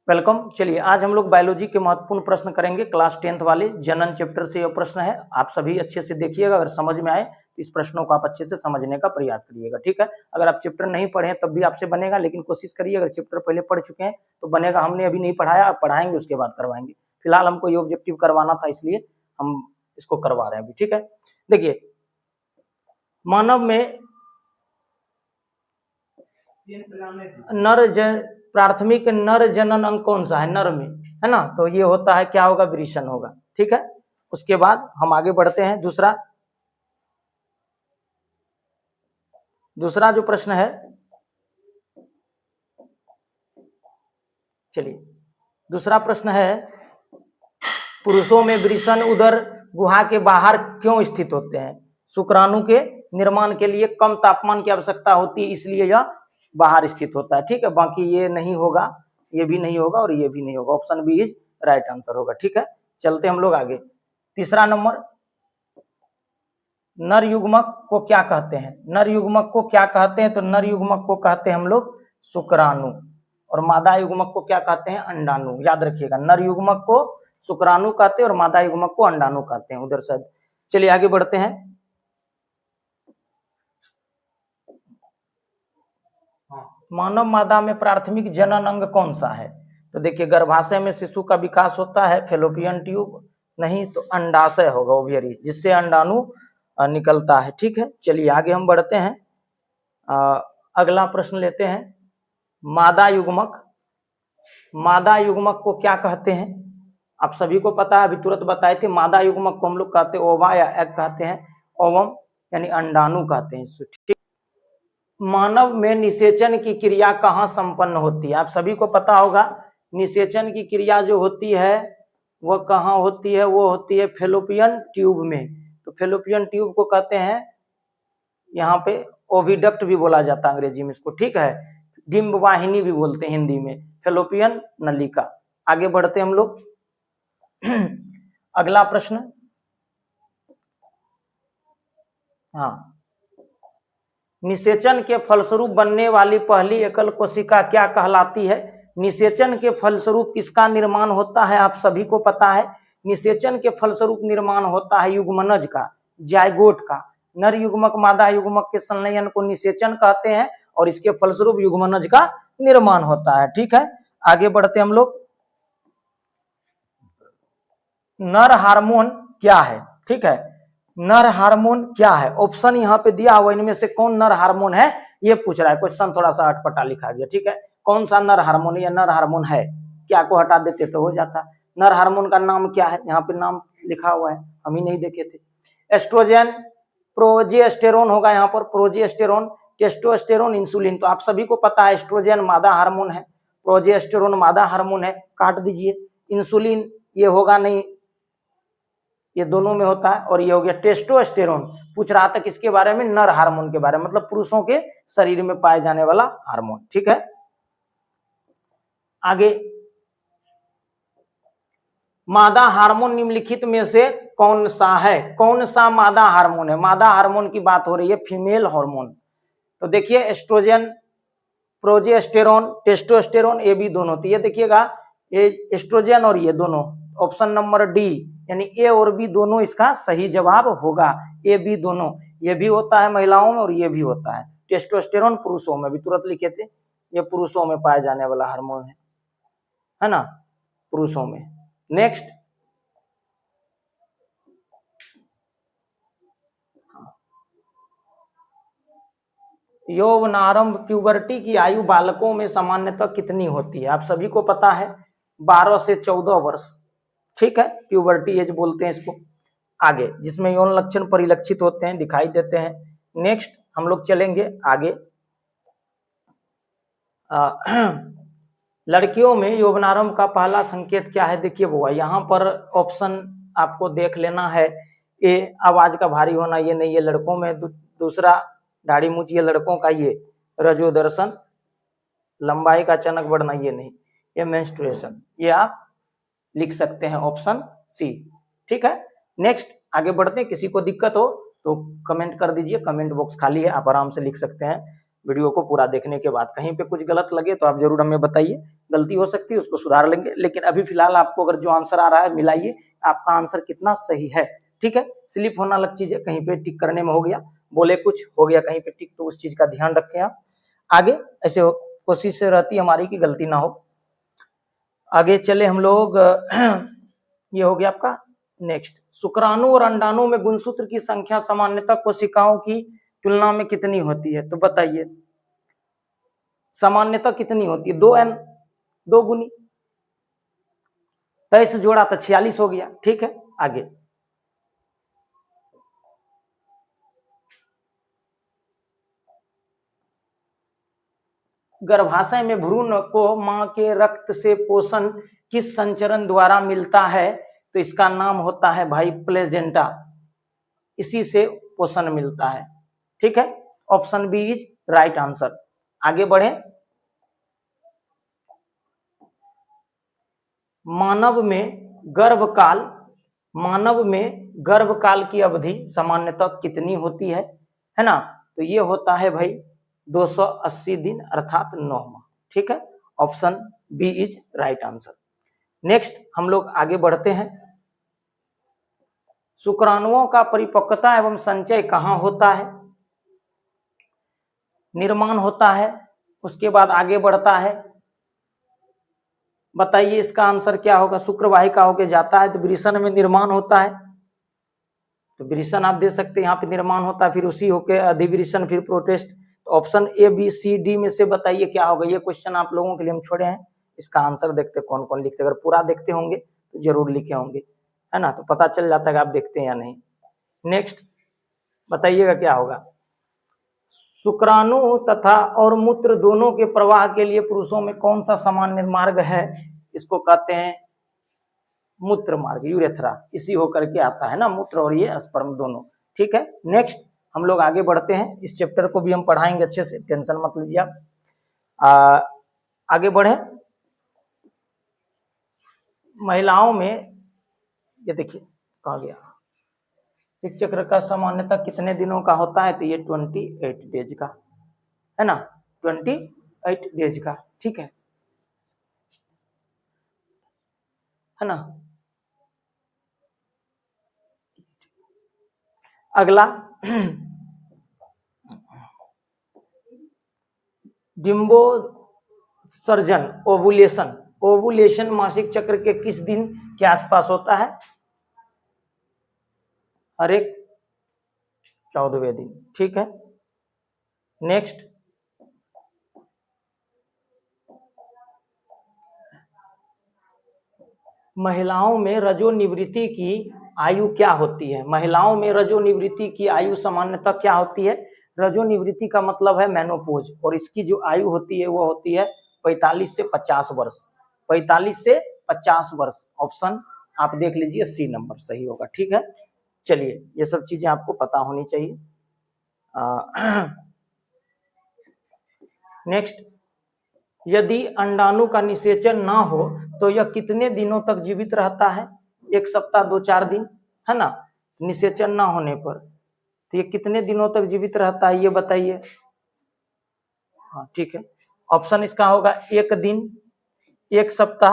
Welcome. चलिए आज हम लोग बायोलॉजी के महत्वपूर्ण प्रश्न करेंगे, क्लास 10th वाले जनन चैप्टर से यह प्रश्न है। आप सभी अच्छे से देखिएगा, अगर समझ में आए तो इस प्रश्नों को आप अच्छे से समझने का प्रयास करिएगा, ठीक है। अगर आप चैप्टर नहीं पढ़े तब भी आपसे बनेगा, लेकिन कोशिश करिए अगर चैप्टर पहले पढ़ चुके हैं तो बनेगा। हमने अभी नहीं पढ़ाया, आप पढ़ाएंगे उसके बाद करवाएंगे। फिलहाल हमको ये ऑब्जेक्टिव करवाना था, इसलिए हम इसको करवा रहे हैं अभी, ठीक है। देखिए मानव में प्राथमिक नर जनन अंग कौन सा है? नर में, है ना। तो ये होता है, क्या होगा? वृषण होगा, ठीक है। उसके बाद हम आगे बढ़ते हैं। दूसरा जो प्रश्न है, चलिए दूसरा प्रश्न है, पुरुषों में वृषण उदर गुहा के बाहर क्यों स्थित होते हैं? शुक्राणु के निर्माण के लिए कम तापमान की आवश्यकता होती है, इसलिए यह बाहर स्थित होता है, ठीक है। बाकी ये नहीं होगा, ये भी नहीं होगा और ये भी नहीं होगा। Option B is right answer होगा, ठीक है। चलते हम लोग आगे। तीसरा नंबर, नर युग्मक को क्या कहते हैं? नर युग्मक को क्या कहते हैं? तो नर युग्मक को कहते हैं हम लोग शुक्राणु, और मादा युग्मक को क्या कहते हैं? अंडाणु। याद रखिएगा, नर युग्मक को शुक्राणु कहते हैं और मादा युग्मक को अंडाणु कहते हैं। उधर शायद, चलिए आगे बढ़ते हैं। मानव मादा में प्राथमिक जनन अंग कौन सा है? तो देखिए, गर्भाशय में शिशु का विकास होता है, फेलोपियन ट्यूब नहीं तो अंडाशय होगा, ओवियरी, जिससे अंडाणु निकलता है, ठीक है। चलिए आगे हम बढ़ते हैं। अगला प्रश्न लेते हैं, मादा युग्मक। मादा युग्मक को क्या कहते हैं? आप सभी को पता है, अभी तुरंत बताए थे। मादा युग्मक को हम लोग कहते हैं ओवा या एग कहते हैं, ओवम यानी अंडाणु कहते हैं, ठीक। मानव में निषेचन की क्रिया कहाँ संपन्न होती है? आप सभी को पता होगा, निषेचन की क्रिया जो होती है वह कहाँ होती है? वो होती है फेलोपियन ट्यूब में। तो फेलोपियन ट्यूब को कहते हैं यहाँ पे ओविडक्ट भी बोला जाता है अंग्रेजी में इसको, ठीक है। डिम्ब वाहिनी भी बोलते हैं हिंदी में, फेलोपियन नलिका। आगे बढ़ते हम लोग। अगला प्रश्न, हाँ, निषेचन के फलस्वरूप बनने वाली पहली एकल कोशिका क्या कहलाती है? निषेचन के फलस्वरूप किसका निर्माण होता है? आप सभी को पता है, निषेचन के फलस्वरूप निर्माण होता है युग्मनज का, जायगोट का। नर युग्मक मादा युग्मक के संलयन को निषेचन कहते हैं और इसके फलस्वरूप युग्मनज का निर्माण होता है, ठीक है। आगे बढ़ते हम लोग। नर हार्मोन क्या है? ठीक है, नर हार्मोन क्या है? ऑप्शन यहाँ पे दिया हुआ, इनमें से कौन नर हार्मोन है ये पूछ रहा है। क्वेश्चन थोड़ा सा अटपटा लिखा गया, ठीक है। कौन सा नर हार्मोन या नर हार्मोन है? क्या को हटा देते तो हो जाता। नर हार्मोन का नाम क्या है? यहाँ पे नाम लिखा हुआ है, हम ही नहीं देखे थे। एस्ट्रोजन, प्रोजेस्टेरोन होगा यहाँ पर, प्रोजेस्टेरोन, टेस्टोस्टेरोन, इंसुलिन। तो आप सभी को पता है एस्ट्रोजन मादा हार्मोन है, प्रोजेस्टेरोन मादा हार्मोन है, काट दीजिए। इंसुलिन ये होगा नहीं, ये दोनों में होता है। और ये हो गया टेस्टोस्टेरोन, पूछ रहा था किसके बारे में? नर हार्मोन के बारे में, मतलब पुरुषों के शरीर में पाए जाने वाला हार्मोन, ठीक है। आगे, मादा हार्मोन निम्नलिखित में से कौन सा है? कौन सा मादा हार्मोन है? मादा हार्मोन की बात हो रही है, फीमेल हार्मोन। तो देखिए, एस्ट्रोजन, प्रोजेस्टेरोन, टेस्टोस्टेरोन, ये भी दोनों। तो ये देखिएगा, ये एस्ट्रोजन और ये दोनों, ऑप्शन नंबर डी यानी ए और बी दोनों इसका सही जवाब होगा। ए बी दोनों, ये भी होता है महिलाओं में और ये भी होता है। टेस्टोस्टेरोन पुरुषों में, भी तुरंत लिखे थे, ये पुरुषों में पाए जाने वाला हार्मोन है ना, पुरुषों में। नेक्स्ट, यौवनारंभ प्यूबर्टी की आयु बालकों में सामान्यतः कितनी होती है? आप सभी को पता है 12 से 14 वर्ष, ठीक है, प्यूबर्टी एज बोलते हैं इसको। आगे, जिसमें यौन लक्षण परिलक्षित होते हैं, दिखाई देते हैं। नेक्स्ट हम लोग चलेंगे आगे। लड़कियों में यौवनारंभ का पहला संकेत क्या है? देखिए वो यहाँ पर ऑप्शन आपको देख लेना है। ए, आवाज का भारी होना, ये नहीं, ये लड़कों में। दूसरा, दाढ़ी मूंछ, ये लड़कों का। ये रजोदर्शन, लंबाई का अचानक बढ़ना, ये नहीं। ये मेंस्ट्रुएशन, ये आप लिख सकते हैं ऑप्शन सी, ठीक है। नेक्स्ट आगे बढ़ते हैं। किसी को दिक्कत हो तो कमेंट कर दीजिए, कमेंट बॉक्स खाली है, आप आराम से लिख सकते हैं। वीडियो को पूरा देखने के बाद। कहीं पे कुछ गलत लगे तो आप जरूर हमें बताइए, गलती हो सकती है उसको सुधार लेंगे, लेकिन अभी फिलहाल आपको अगर जो आंसर आ रहा है मिलाइए आपका आंसर कितना सही है। ठीक है, स्लिप होना अलग चीज है, कहीं पे टिक करने में हो गया, बोले कुछ हो गया कहीं पे टिक, तो उस चीज का ध्यान रखें आप। आगे ऐसे कोशिश से रहती है हमारी कि गलती ना हो। आगे चले हम लोग ये हो गया आपका। नेक्स्ट, शुक्राणु और अंडाणु में गुणसूत्र की संख्या सामान्यतः कोशिकाओं की तुलना में कितनी होती है? तो बताइए सामान्यतः कितनी होती है? 2n, 2 गुनी 23 जोड़ा तो 46 हो गया। ठीक है, आगे गर्भाशय में भ्रूण को मां के रक्त से पोषण किस संचरण द्वारा मिलता है? तो इसका नाम होता है भाई प्लेजेंटा, इसी से पोषण मिलता है। ठीक है, option B is right answer. आगे बढ़े, मानव में गर्भकाल की अवधि सामान्यतः कितनी होती है ना? तो ये होता है भाई 280 दिन अर्थात 9 माह। ठीक है, option B is right answer. Next हम लोग आगे बढ़ते हैं। शुक्राणुओं का परिपक्वता एवं संचय कहाँ होता है? निर्माण होता है, उसके बाद आगे बढ़ता है। बताइए इसका आंसर क्या होगा? शुक्रवाहिका होके जाता है तो वृषण में निर्माण होता है, तो वृषण आप दे सकते हैं, यहाँ पे निर्माण होता है, फिर उसी होके अधिवृषण, फिर प्रोटेस्ट। तो option A B C D में से बताइए क्या होगा? ये क्वेश्चन आप लोगों के लिए हम छोड़े हैं, इसका आंसर देखते कौन कौन लिखते। अगर पूरा देखते होंगे तो जरूर लिखे होंगे, है ना, तो पता चल जाता है कि आप देखते हैं या नहीं। नेक्स्ट बताइएगा क्या होगा? शुक्राणु तथा और मूत्र दोनों के प्रवाह के लिए पुरुषों में कौन सा सामान्य मार्ग है? इसको कहते हैं मूत्र मार्ग, यूरेथ्रा, इसी होकर के आता है ना, मूत्र और ये स्पर्म दोनों। ठीक है, नेक्स्ट हम लोग आगे बढ़ते हैं। इस चैप्टर को भी हम पढ़ाएंगे अच्छे से, टेंशन मत लीजिए आप। आगे बढ़े, महिलाओं में ये देखिए कहा गया एक चक्र का सामान्यतः कितने दिनों का होता है? तो ये 28 डेज का है ना, 28 डेज का। ठीक है ना। अगला डिम्बो सर्जन ओवुलेशन मासिक चक्र के किस दिन के आसपास होता है? हर एक 14वें दिन। ठीक है, नेक्स्ट महिलाओं में रजोनिवृत्ति की आयु क्या होती है? महिलाओं में रजोनिवृत्ति की आयु सामान्यतः क्या होती है? रजोनिवृत्ति का मतलब है मेनोपोज, और इसकी जो आयु होती है वो होती है 45 से 50 वर्ष। 45 से 50 वर्ष, ऑप्शन आप देख लीजिए, सी नंबर सही होगा। ठीक है, चलिए ये सब चीजें आपको पता होनी चाहिए। नेक्स्ट, यदि अंडाणु का निषेचन ना हो तो यह कितने दिनों तक जीवित रहता है? 1 सप्ताह, 2-4 दिन, है ना। निषेचन ना होने पर तो ये कितने दिनों तक जीवित रहता है, ये बताइए। हाँ ठीक है, ऑप्शन इसका होगा 1 दिन, 1 सप्ताह,